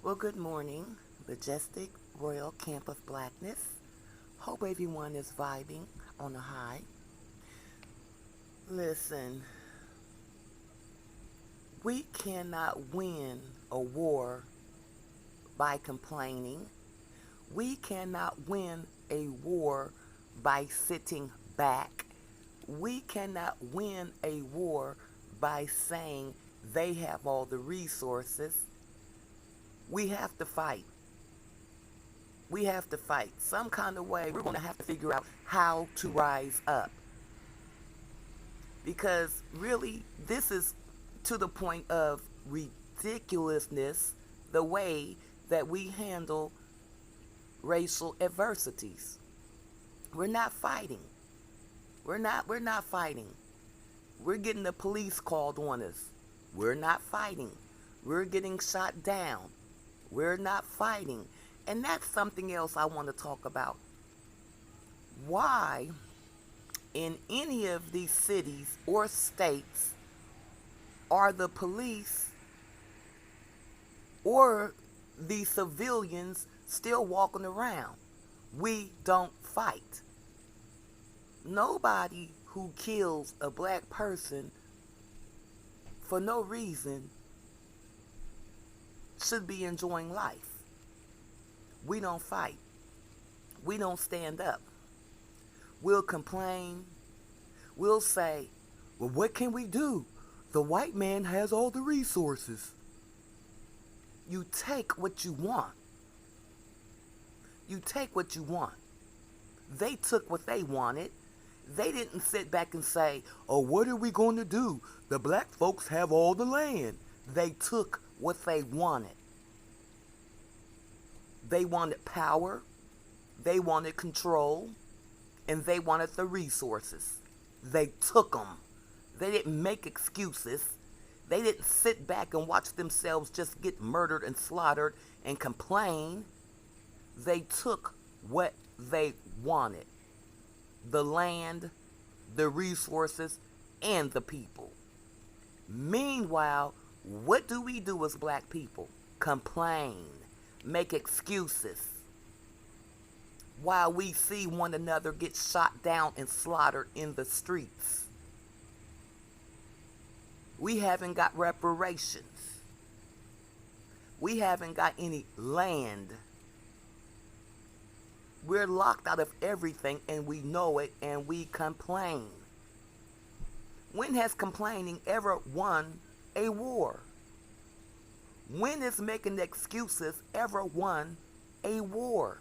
Well, good morning, majestic royal camp of blackness. Hope everyone is vibing on a high. Listen, we cannot win a war by complaining. We cannot win a war by sitting back. We cannot win a war by saying they have all the resources. We have to fight. We have to fight. Some kind of way, we're going to have to figure out how to rise up. Because really, this is to the point of ridiculousness the way that we handle racial adversities. We're not fighting. We're not fighting. We're getting the police called on us. We're not fighting. We're getting shot down. We're not fighting. And that's something else I want to talk about. Why, in any of these cities or states, are the police or the civilians still walking around? We don't fight. Nobody who kills a black person for no reason should be enjoying life. We don't fight. We don't stand up. We'll complain. We'll say, well, what can we do? The white man has all the resources. You take what you want. You take what you want. They took what they wanted. They didn't sit back and say, oh, what are we going to do? The black folks have all the land. They took what they wanted. They wanted power. They wanted control. And they wanted the resources. They took them. They didn't make excuses. They didn't sit back and watch themselves just get murdered and slaughtered and complain. They took what they wanted. The land, the resources, and the people. Meanwhile, what do we do as black people? Complain. Make excuses. While we see one another get shot down and slaughtered in the streets. We haven't got reparations. We haven't got any land. We're locked out of everything and we know it and we complain. When has complaining ever won a war? When is making excuses ever won a war?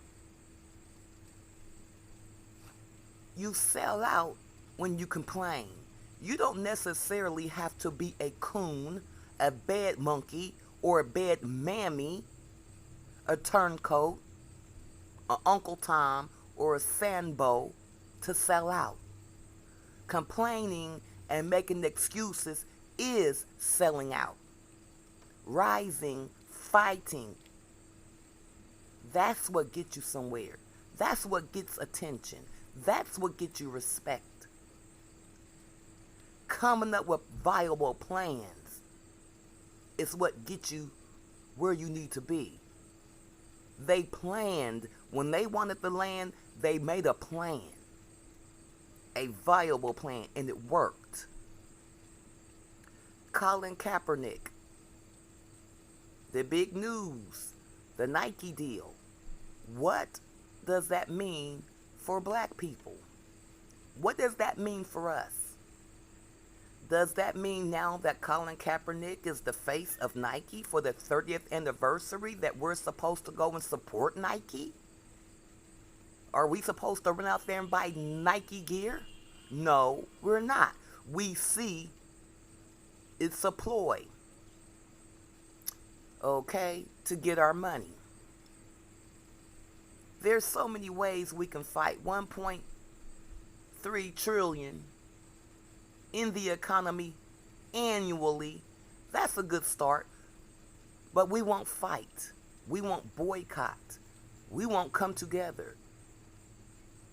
You sell out when you complain. You don't necessarily have to be a coon, a bad monkey, or a bad mammy, a turncoat, a Uncle Tom, or a Sambo to sell out. Complaining and making excuses is selling out. Rising, fighting. That's what gets you somewhere. That's what gets attention. That's what gets you respect. Coming up with viable plans is what gets you where you need to be. They planned. When they wanted the land, they made a plan. A viable plan, and it worked. Colin Kaepernick. The big news. The Nike deal. What does that mean for black people? What does that mean for us? Does that mean now that Colin Kaepernick is the face of Nike for the 30th anniversary that we're supposed to go and support Nike? Are we supposed to run out there and buy Nike gear? No, we're not. We see it's a ploy, okay, to get our money. There's so many ways we can fight. 1.3 trillion in the economy annually. That's a good start. But we won't fight. We won't boycott. We won't come together.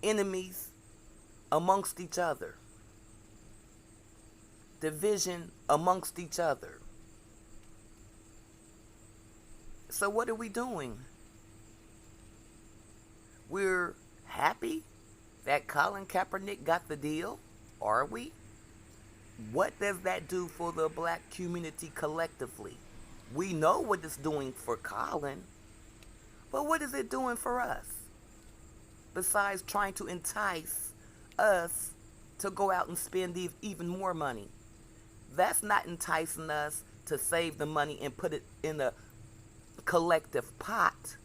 Enemies amongst each other. Division amongst each other. So what are we doing? We're happy that Colin Kaepernick got the deal? Are we? What does that do for the black community collectively? We know what it's doing for Colin, but what is it doing for us? Besides trying to entice us to go out and spend even more money. That's not enticing us to save the money and put it in a collective pot.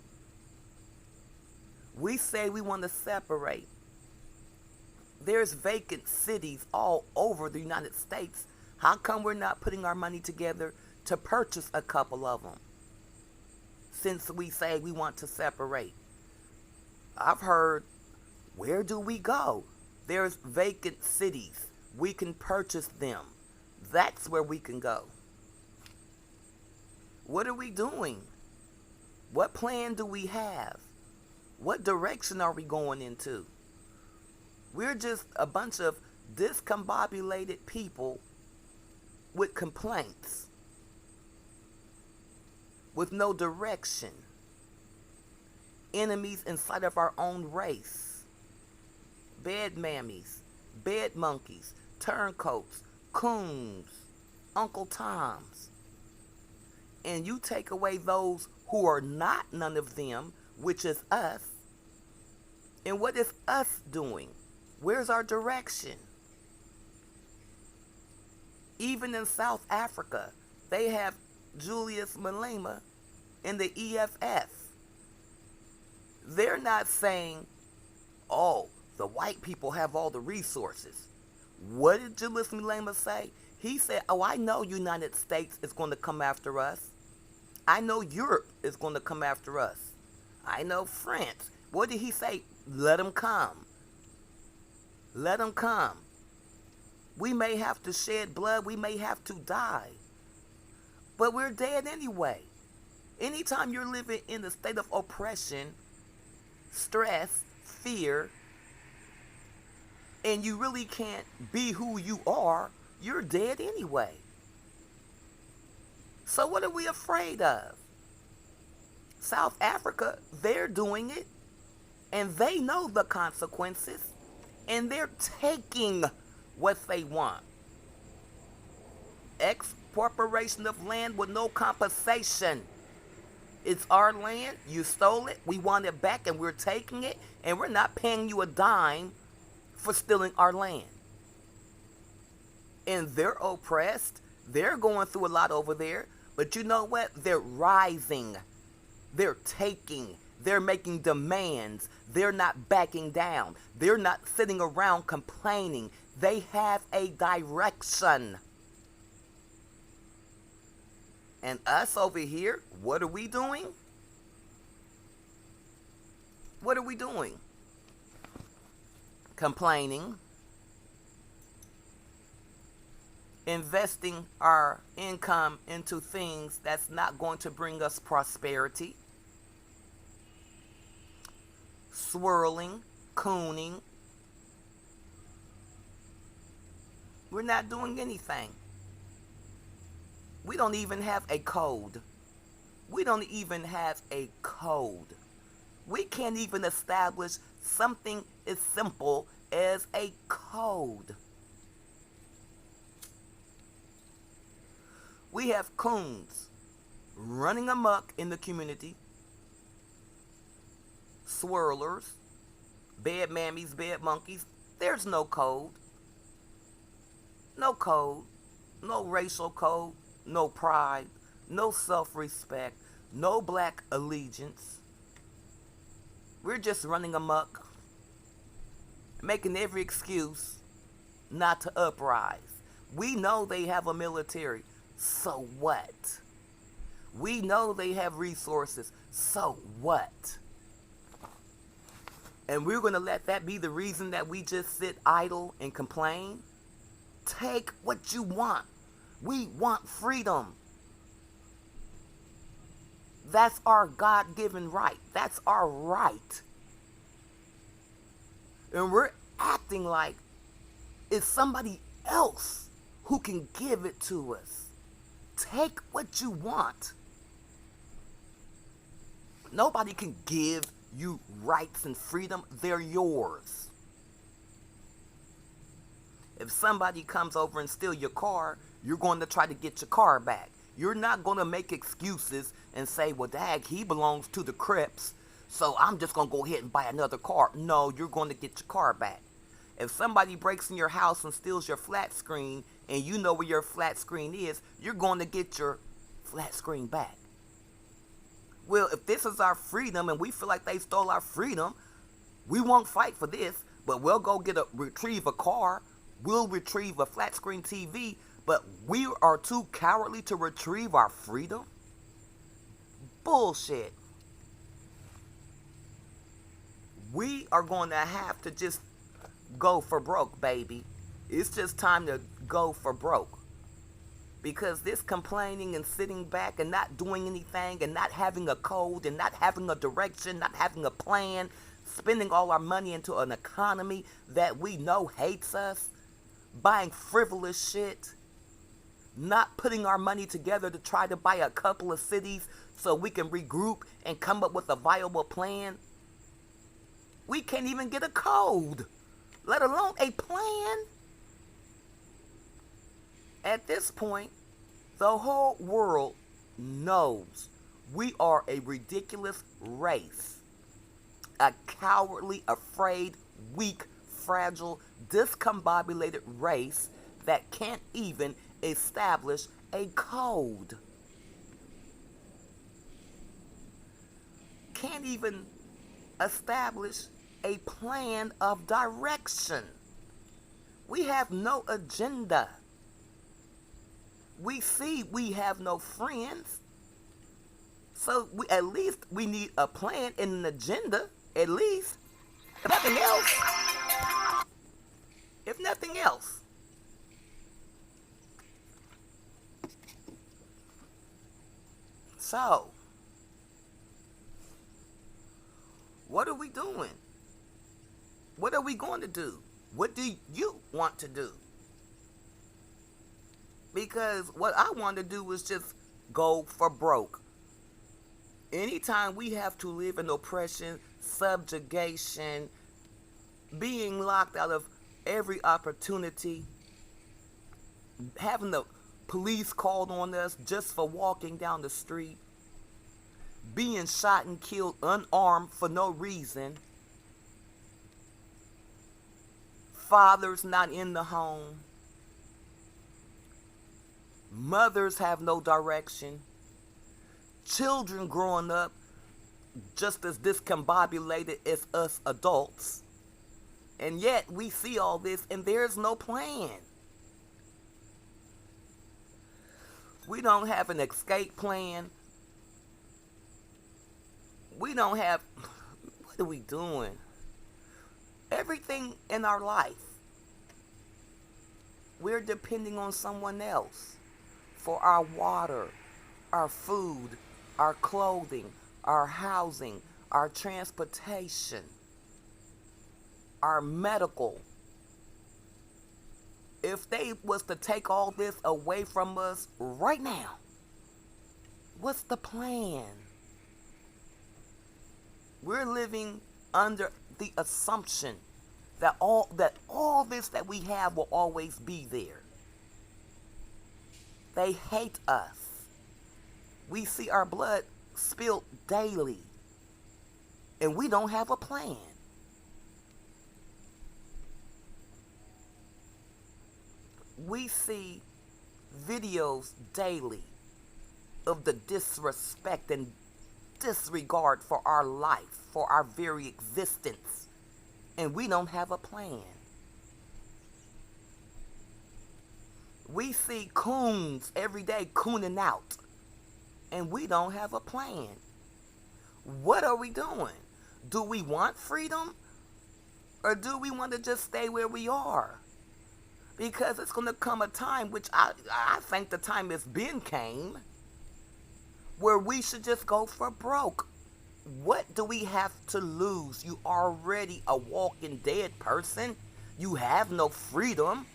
We say we want to separate. There's vacant cities all over the United States. How come we're not putting our money together to purchase a couple of them? Since we say we want to separate. I've heard, where do we go? There's vacant cities. We can purchase them. That's where we can go. What are we doing? What plan do we have? What direction are we going into? We're just a bunch of discombobulated people with complaints, with no direction, enemies inside of our own race, bed mammies, bed monkeys, turncoats, coons, Uncle Toms. And you take away those who are not none of them, which is us. And what is us doing? Where's our direction? Even in South Africa, they have Julius Malema in the EFF. They're not saying, oh, the white people have all the resources. What did Julius Malema say? He said, oh, I know United States is going to come after us. I know Europe is going to come after us. I know France. What did he say? Let them come. Let them come. We may have to shed blood. We may have to die. But we're dead anyway. Anytime you're living in a state of oppression, stress, fear, and you really can't be who you are, you're dead anyway. So what are we afraid of? South Africa, they're doing it, and they know the consequences, and they're taking what they want. Expropriation of land with no compensation. It's our land, you stole it, we want it back, and we're taking it, and we're not paying you a dime for stealing our land. And they're oppressed. They're going through a lot over there. But you know what? They're rising. They're taking. They're making demands. They're not backing down. They're not sitting around complaining. They have a direction. And us over here, what are we doing? What are we doing? Complaining. Investing our income into things that's not going to bring us prosperity. Swirling, cooning. We're not doing anything. We don't even have a code. We don't even have a code. We can't even establish something as simple as a code. We have coons running amok in the community, swirlers, bed mammies, bed monkeys. There's no code. No code. No racial code. No pride. No self-respect. No black allegiance. We're just running amok, making every excuse not to uprise. We know they have a military. So what? We know they have resources. So what? And we're going to let that be the reason that we just sit idle and complain? Take what you want. We want freedom. That's our God-given right. That's our right. And we're acting like it's somebody else who can give it to us. Take what you want. Nobody can give you rights and freedom. They're yours. If somebody comes over and steal your car, you're going to try to get your car back. You're not going to make excuses and say, well, dag, he belongs to the Crips, so I'm just going to go ahead and buy another car. No, you're going to get your car back. If somebody breaks in your house and steals your flat screen and you know where your flat screen is, you're going to get your flat screen back. Well, if this is our freedom and we feel like they stole our freedom, we won't fight for this, but we'll go retrieve a car. We'll retrieve a flat screen TV, but we are too cowardly to retrieve our freedom? Bullshit. We are going to have to just go for broke, baby. It's just time to go for broke. Because this complaining and sitting back and not doing anything and not having a code and not having a direction, not having a plan, spending all our money into an economy that we know hates us, buying frivolous shit, not putting our money together to try to buy a couple of cities so we can regroup and come up with a viable plan. We can't even get a code, let alone a plan. At this point, the whole world knows we are a ridiculous race. A cowardly, afraid, weak, fragile, discombobulated race that can't even establish a code. Can't even establish a plan of direction. We have no agenda. We see we have no friends. So at least we need a plan and an agenda, at least. If nothing else. If nothing else. So, what are we doing? What are we going to do? What do you want to do? Because what I want to do is just go for broke. Anytime we have to live in oppression, subjugation, being locked out of every opportunity, having the police called on us just for walking down the street, being shot and killed unarmed for no reason, fathers not in the home, mothers have no direction, children growing up just as discombobulated as us adults, and yet we see all this and there's no plan. We don't have an escape plan. We don't have, what are we doing? Everything in our life, we're depending on someone else for our water, our food, our clothing, our housing, our transportation, our medical. If they was to take all this away from us right now, what's the plan? We're living under the assumption that all this that we have will always be there. They hate us. We see our blood spilled daily, and we don't have a plan. We see videos daily of the disrespect and disregard for our life, for our very existence, and we don't have a plan. We see coons every day cooning out, and we don't have a plan. What are we doing? Do we want freedom, or do we want to just stay where we are? Because it's going to come a time, which I think the time has been came, where we should just go for broke. What do we have to lose? You already a walking dead person. You have no freedom.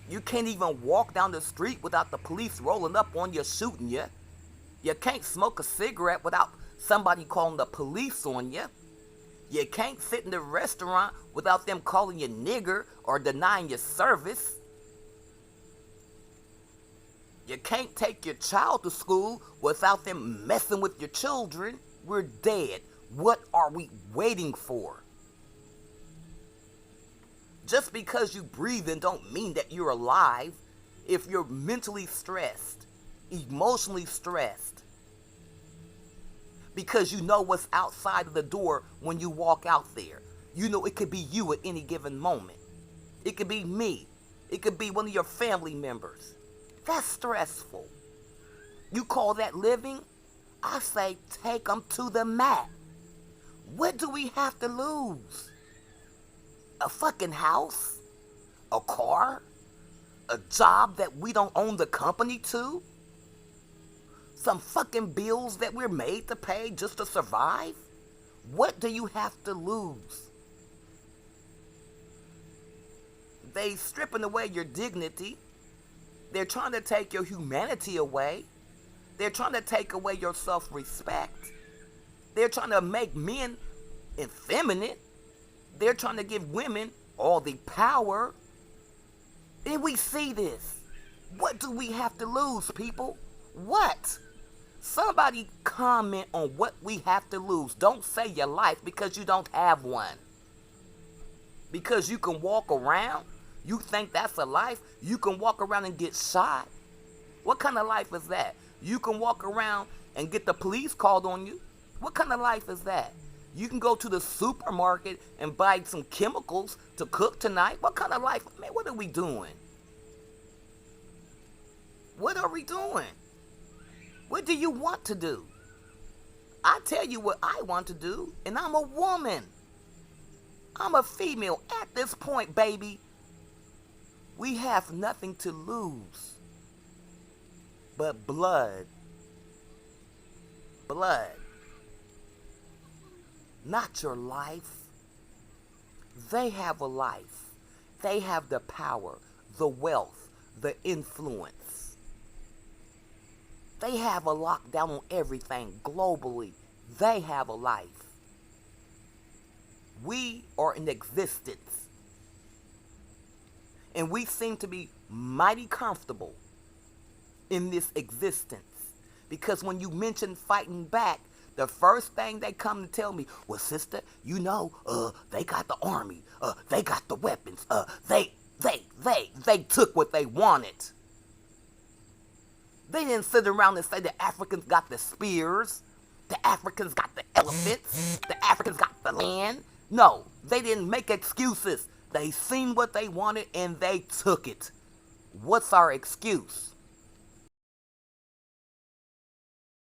You can't even walk down the street without the police rolling up on you, shooting you. You can't smoke a cigarette without somebody calling the police on you. You can't sit in the restaurant without them calling you nigger or denying your service. You can't take your child to school without them messing with your children. We're dead. What are we waiting for? Just because you breathing don't mean that you're alive. If you're mentally stressed, emotionally stressed, because you know what's outside of the door when you walk out there. You know it could be you at any given moment. It could be me. It could be one of your family members. That's stressful. You call that living? I say take them to the mat. What do we have to lose? A fucking house? A car? A job that we don't own the company to? Some fucking bills that we're made to pay just to survive? What do you have to lose? They stripping away your dignity. They're trying to take your humanity away. They're trying to take away your self-respect. They're trying to make men effeminate. They're trying to give women all the power. And we see this. What do we have to lose, people? What? Somebody comment on what we have to lose. Don't say your life because you don't have one. Because you can walk around, you think that's a life? You can walk around and get shot. What kind of life is that? You can walk around and get the police called on you. What kind of life is that? You can go to the supermarket and buy some chemicals to cook tonight. What kind of life? Man, what are we doing? What are we doing? What do you want to do? I tell you what I want to do, and I'm a woman. I'm a female. At this point, baby, we have nothing to lose but blood. Blood. Not your life. They have a life. They have the power, the wealth, the influence. They have a lockdown on everything globally. They have a life. We are in existence. And we seem to be mighty comfortable in this existence. Because when you mention fighting back, the first thing they come to tell me, well, sister, you know, they got the army. They got the weapons. They took what they wanted. They didn't sit around and say the Africans got the spears, the Africans got the elephants, the Africans got the land. No, they didn't make excuses. They seen what they wanted and they took it. What's our excuse?